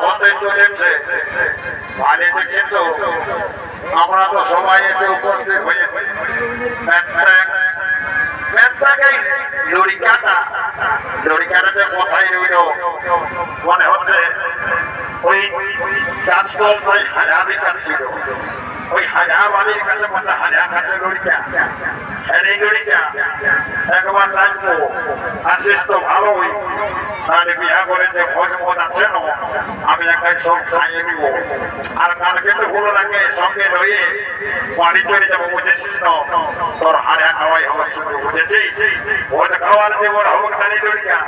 হতে চলেছে বাড়িতে, কিন্তু আমরা তো সবাই এসে উপস্থিত হয়েছি। লড়িকাটা কোথায় রইল মনে হচ্ছে ওই চাষ ওই হাজারি কাটছিল, ওই হাজার বাড়ির কাছে বলছে হাজার কাছে লড়িকা, এই লড়িকা একবার লাগবো আসিস তো ভালোই, তাহলে বিয়া করে যে ভোজ মন আছে না আমি একাই সব খাইয়ে দিব। আর কালকে তো হলো নাকি সঙ্গে রয়ে বাড়ি চলে যাবো, বুঝেছিস না? তোর হারা খাওয়াই হবে শুধু, বুঝেছিস? ভোজ খাওয়ার যে বড় হোক তাহলে লড়িকা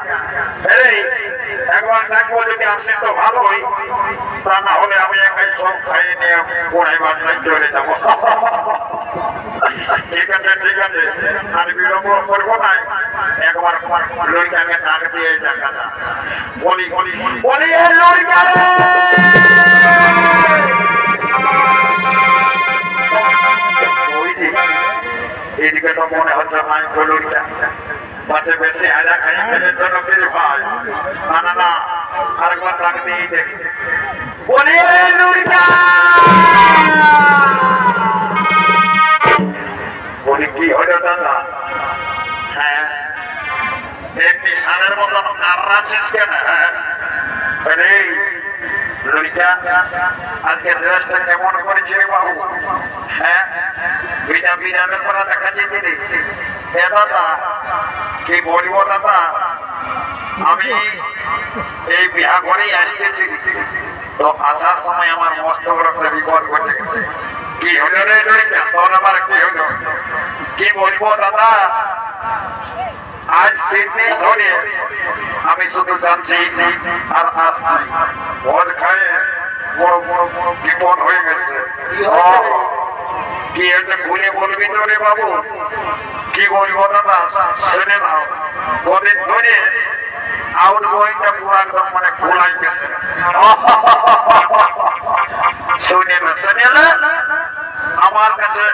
এই একবার ডাকবো, যদি আসিস তো ভালোই, তা না হলে আমি একাই সব খাইয়ে নিয়ে গোড়াই বাজনায় চলে যাবো। ঠিক আছে ঠিক আছে, আর বিলম্ব করবো না, একবার লড়িকাকে ডাক দিয়ে টাকাটা বলি বলি বলি লড়িকা এদিকে তো মনে হচ্ছে নাই লড়িকা পাশে বেশি হাজা খাই ফেলে জন্য ফিরে ভাই না না না আরেকবার ডাক দিয়ে দেখি বলি লড়িকা বলি কি হলো দাদা? হ্যাঁ এমনি সারের মতন কাররাছিস কেন? লড়িকা আজকে ড্রেসটা কেমন করেছে বাবু? হ্যাঁ বিনা বিরামের পরা দেখা যেতে রে দাদা, কি বলবো দাদা, আমি এই বিহা করেই আসতেছি, তো আসার সময় আমার মস্ত বড় একটা বিপদ ঘটে গেছে। কি হলো রে লড়িকা, তোর আবার কি হলো? কি বলবো দাদা, আজ 3 দিন ধরে আমি শুধু যাচ্ছি আর আসছি, ভোজ খায় বড় বড় বড় বিপদ হয়ে গেছে। কি হয়েছে ভুলে বলবি তো রে বাবু? কি বলবো দাদা, শুনে নাও, কদিন ধরে আউট গোয়িংটা পুরো একদম মানে খোলাই গেছে। শুনে না শুনে না, আমার কাছে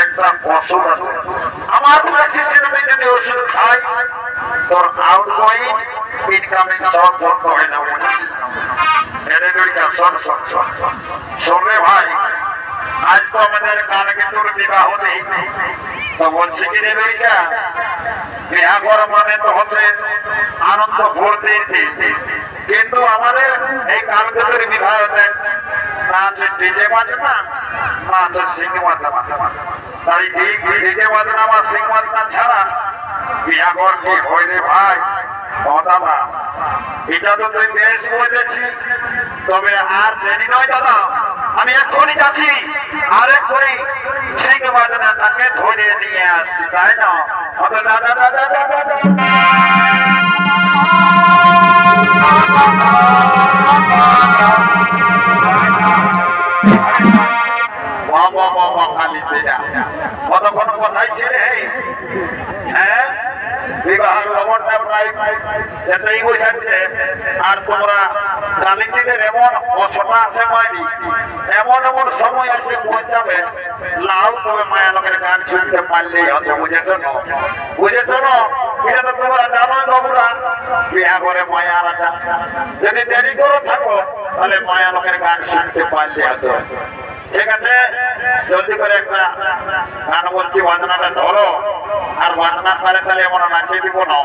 একটা ওষুধ আছে, আমার কাছে যদি ওষুধ খাই তোর আউট গোয়িং ইনকামিং সব বন্ধ হয়ে যাবে। শোন রে ভাই, আজ তো আমাদের কালকে তোর বিবাহ নেই, তো বলছি কি রে লড়িকা, বিবাহ করা মানে তো হচ্ছে আনন্দ ভরতে, কিন্তু আমাদের এই কালকে তোর বিবাহ না আছে ডিজে বাজনা না আছে সিং বাজনা, তাই ডিজে বাজনা বা সিং বাজনা ছাড়া বিবাহ কর কি হয় রে ভাই? দাদা এটা তো তুই বেশ বলেছি, তবে আর দেরি নয় দাদা, আমি এক্ষুনি যাচ্ছি, আর এক্ষুনি সিং বাজনা তাকে ধরে নিয়ে আসছি, তাই না? দাদা দাদা দাদা কতক্ষণ কোথায় ছেড়ে? হ্যাঁ বিবাহের খবরটা প্রায় এটাই বোঝাচ্ছে। আর তোমরা জালিমদের এমন অসটা আছে মাইনি, এমন এমন সময় আসলে পৌঁছাবে লাউ তবে মায়া লোকের গান শুনতে পারলেই হতো, বুঝেছো না? বুঝেছো না? এটা তো তোমরা জানো বাবুরা, বিয়া করে মায়া রাখা, যদি দেরি করে থাকো তাহলে মায়া লোকের গান শুনতে পারলে হতো। ঠিক আছে, জলদি করে একটা গান বলছি, বাজনাটা ধরো, আর বাজনার পরে তাহলে এমন নাচিয়ে দিব না,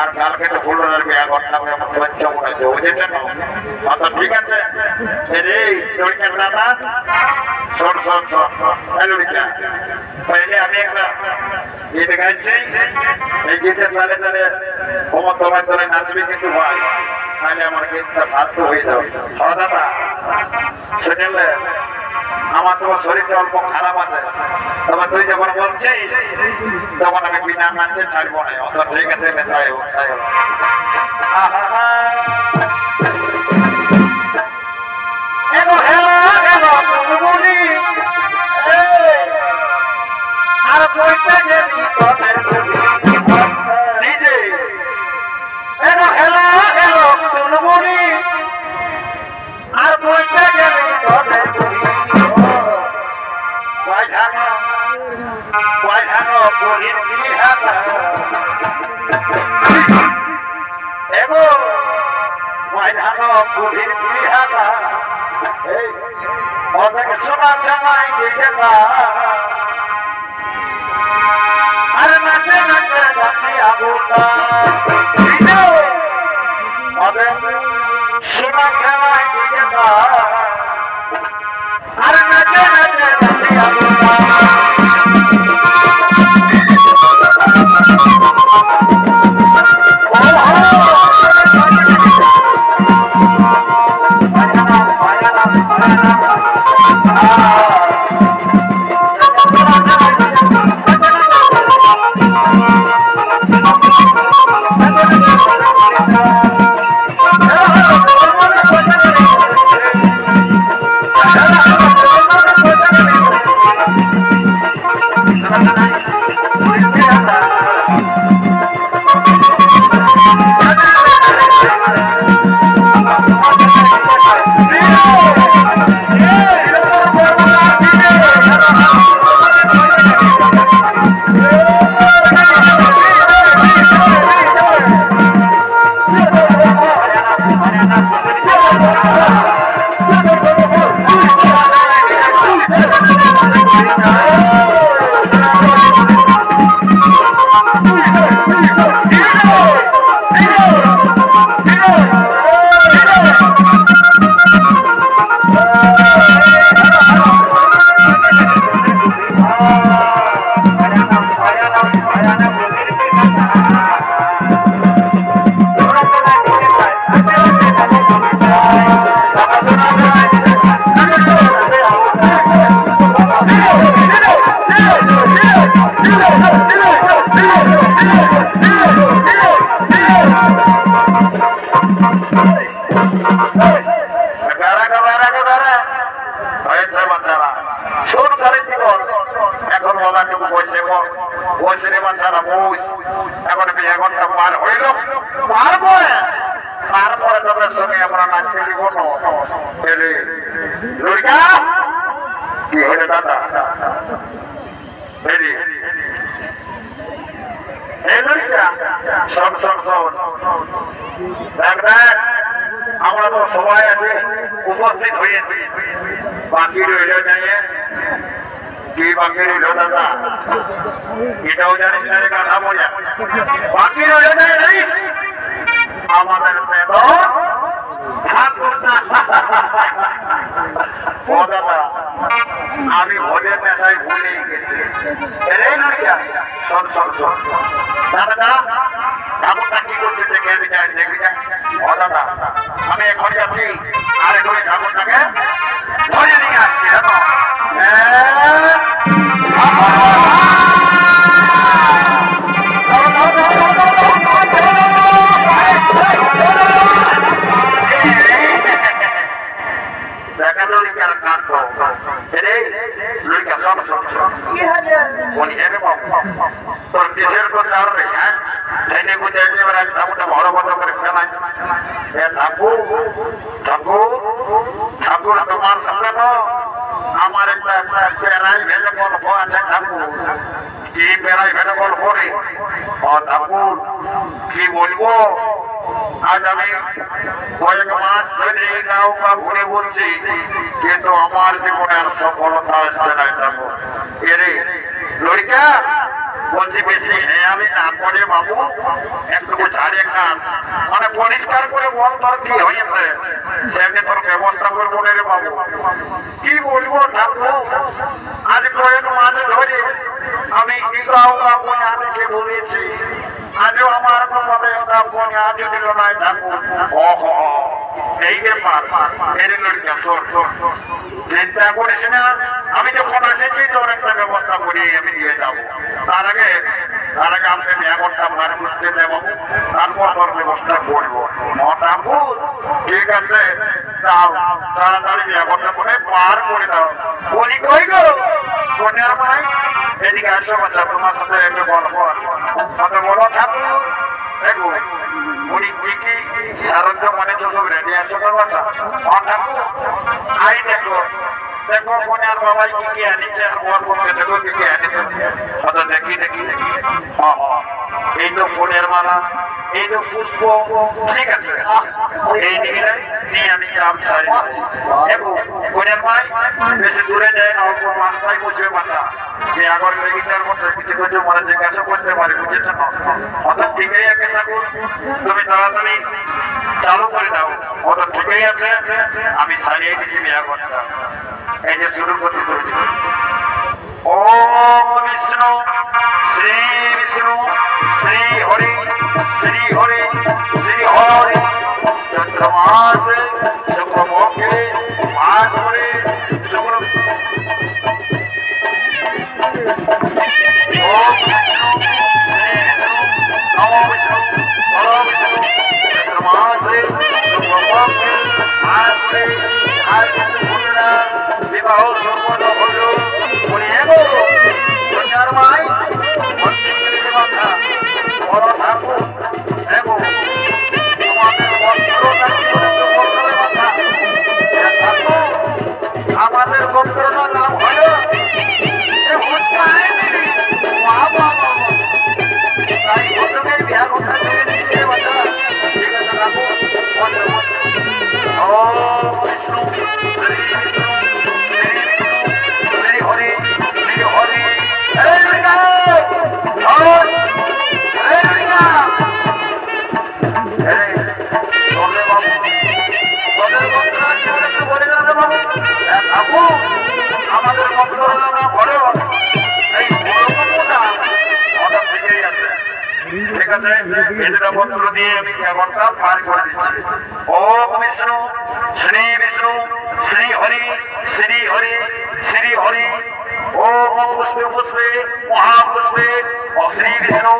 আর কালকে তো ফুল বিয়া ঘটনা বুঝেছেন? অত ঠিক আছে রে লড়িকার দাদা, শোন শোন শোন লড়িকা, পহলে আমি একটা গীত গাইছি, এই গীতের তালে তালে তোমার ধরে নাচবি কিন্তু ভাই, তাহলে আমার গীতটা ভাত হয়ে যাবে। দাদা শুনলে আমার তোমার শরীরটা অল্প খারাপ আছে, তবে তুই যখন বলছিস তখন আমি বিনা নাচে ছাড়বো না। অত ঠিক আছে, আর বইটা গেলি নিজে হেলা হেলো তুলমুনি, আর বইটা গেলি গভীর বিহারা অনেক শোনা জামাই দিকে না আর নাচে নাচে যাচ্ছি আবুটা অনেক শোনা জামাই দিকে না আর নাচে নাচে যাচ্ছি আবুটা আমরা তো সবাই আছে উপস্থিত হয়েছি বাকি রইল নিয়ে কি বাকি রইল দাদা এটাও জানিস না কথা বোঝা বাকি রইল নেই আমাদের আমি ভোজের নেশায় ভুলে গেছি দাদা ঠাকুরটা কি করছে দেখে দেখবি ও দাদা আমি এখন যাচ্ছি আর এখন ঠাকুরটাকে ধরে নিয়ে আসছি তোর কিসের করতে হবে হ্যাঁ ট্রেনে বুঝে ঠাকুরটা বড় বড় করে ফেলায় ঠাকুর ঠাকুর ঠাকুর তোমার সামনে তো আমার একটা পেরাই ভেজে গল্প আছে ঠাকুর কি পেরাই ভেজে গল্প রে ও ঠাকুর কি বলবো আজ আমি কয়েক মাস ধরে নৌকা ঘুরে বলছি কিন্তু আমার জীবনে আর সফলতা আসছে না ঠাকুর এরে লড়িকা বলছি বেশি হ্যাঁ আমি না করে বাবু একটু ছাড়িয়ে খান মানে পরিষ্কার করে বল তোর কি হয়েছে সেমনি তোর ব্যবস্থা করবো রে বাবু কি বলবো ঠাকুর আজ কয়েক মাস ধরে আমি কি কাউকে বলেছি আজও আমার মনে আজ দিল নাই ঠাকুর ওহ এই ব্যাপার এর লড়কা চিন্তা করিস না আমি যখন এসেছি তোর একটা ব্যবস্থা করি আমি দিয়ে যাবো তার আগে আমাকে ব্যাপারটা মার বুঝতে দেবো তারপর তোর ব্যবস্থা করবো ঠাকুর ঠিক আছে যাও তাড়াতাড়ি ব্যাপারটা করে পার করে দাও বলি কই গো কন্যার ভাই এদিকে আসো বাচ্চা তোমার সাথে একটু গল্প আমাকে বলো ঠাকুর দেখো উনি কি কি সাহায্য মনে তো সব রেডি আছে বাচ্চা ঠাকুর আই দেখো দেখো কন্যার বাবাই কি কি আনিছে আমার পক্ষে দেখো কি কি আনিছে অত দেখি এই তো ফুলের মালা এই তো পুষ্প ঠিক আছে এই নিবিড়াই নিয়ে আমি গ্রাম ছাড়ি দেখো কোনের মাই বেশি দূরে যায় না অল্প মাথায় বসবে মাথা আমি আগর লেগিটার মধ্যে কিছু কিছু মানে জিজ্ঞাসা করতে পারি বুঝেছো না অর্থাৎ ঠিকই আছে ঠাকুর তুমি তাড়াতাড়ি চালু করে দাও ওটা ঠিকই আছে আমি ছাড়িয়ে দিচ্ছি বিয়া করতাম এই যে শুরু করতে চলেছি ওম বিষ্ণু শ্রী বিষ্ণু শ্রী হরি শ্রী হরি শ্রী হরি চন্দ্রমাস শুক্রপক্ষে মাস করে শুক্র ওম বিষ্ণু শ্রী বিষ্ণু নম বিষ্ণু বলো বিষ্ণু চন্দ্রমাসে শুক্রপক্ষে মাস করে আর কিছু ভুলনা বিবাহ সম্পন্ন হল বলে এগো দুনিয়ার মাই মন্দির কথা বড় ঠাকুর এগো তোমাদের আমাদের গোত্রটার নাম হলো তাই গোত্রকের বিয়া কথা চলে নিচ্ছে বাচ্চা ঠিক আছে রাখো ও বিষ্ণু শ্রী হরি শ্রী হরি আমাদের ঠিক আছে এটা মন্ত্র দিয়ে আমি এমনটা পার করে দিচ্ছি ওম বিষ্ণু শ্রী বিষ্ণু শ্রী হরি শ্রী হরি শ্রী হরি ওম পুষ্পে পুষ্পে মহাপুষ্পে ও শ্রী বিষ্ণু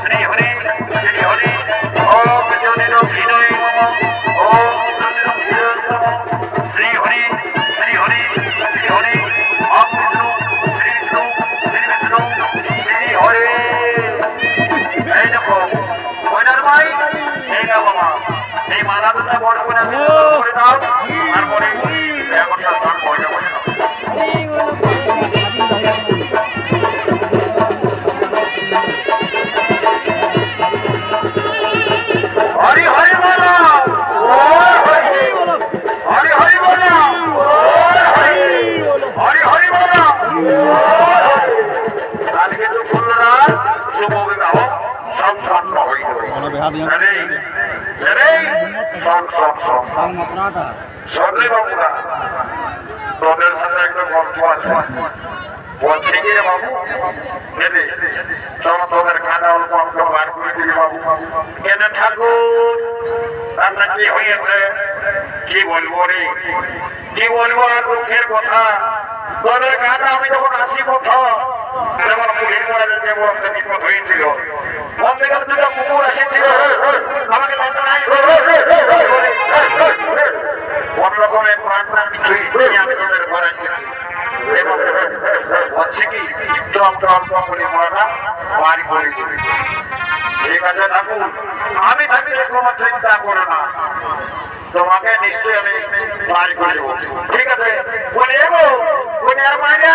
শ্রী হরি শ্রী হরি ওম জ্যোতির হৃদয় ওম জ্যোতির হৃদয় শ্রী হরি শ্রী হরি শ্রী হরি ওম বিষ্ণু শ্রী বিষ্ণু শ্রী বিষ্ণু শ্রী হরি এই দেখো ওইটার ভাই এই না বাবা এই মালাটা বড় করে দাও তারপরে এখনটা স্নান করে যাবো হরি হরি বলো হরি হরি বলো হরি হরি বলো আজকে তো ফুলরা শুভ বিবাহ সম্পন্ন হইল সরলে বাবুরা তোদের সাথে একটা গল্প আছে বলছি কি বাবু চলো তোদের খানা অল্প অল্প বার করে দিবি বাবু কেন ঠাকুর রান্না কি হয়েছে কি বলবো রে কি বলবো আর দুঃখের কথা তোদের খানা আমি যখন আসি কোথাও যেমন পুলিশ মরা যেমন একটা বিপদ হয়েছিল অন্ধকার দুটো কুকুর এসেছিল আমাকে অন্যরকমের প্রাণটা কিছুই আমি তোদের ঘরে এবং হচ্ছে কি টম টম টম বলে মরাটা বাড়ি করে ঠিক আছে ঠাকুর আমি থাকি কোনো চিন্তা করো না তোমাকে নিশ্চয়ই আমি বাড়ি করে দেবো ঠিক আছে বলে এগো আর মাইরা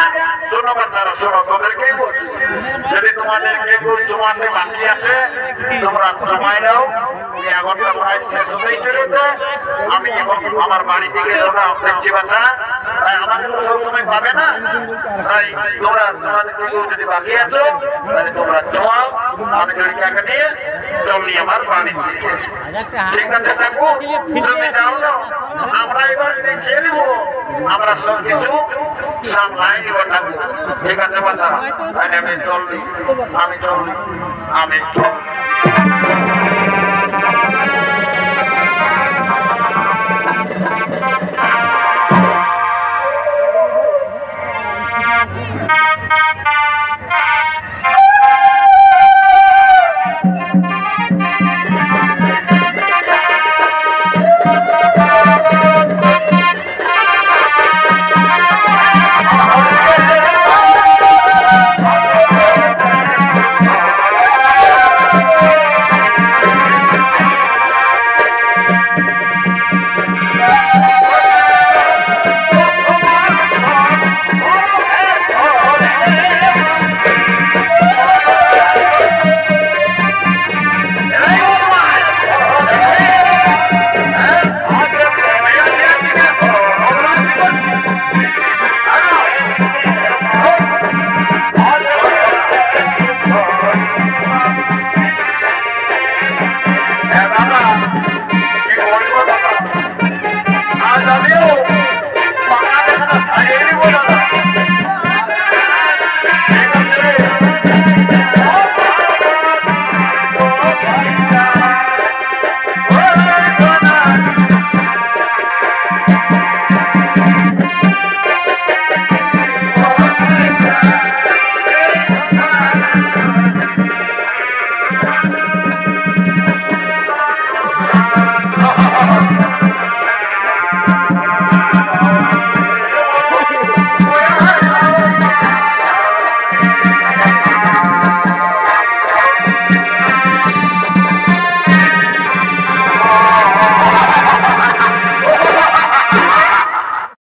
শোনো বাচ্চারা শোনো তোদেরকেই বলছি যদি তোমাদের কেউ তোমাদের বাকি আছে তোমরা সময় দাও এগারোটা প্রায় শেষ হতেই চলেছে আমি আমার বাড়ি থেকে দেখছি বাচ্চা আমাকে তো সবসময় পাবে না তাই তোমরা তোমাদের কেউ যদি বাকি আছো তাহলে তোমরা জমাও আমি টাকা নিয়ে চলনি আমার বাড়ি ঠিক আছে থাকবো তুমি যাও না আমরা এবার খেয়ে নেবো আমরা সব কিছু সামলাই নিব থাকবো ঠিক আছে বাচ্চা আমি চললি আমি চললি আমি চল দাদিও পাকা দেখা ছাড়িয়ে দিব দাদা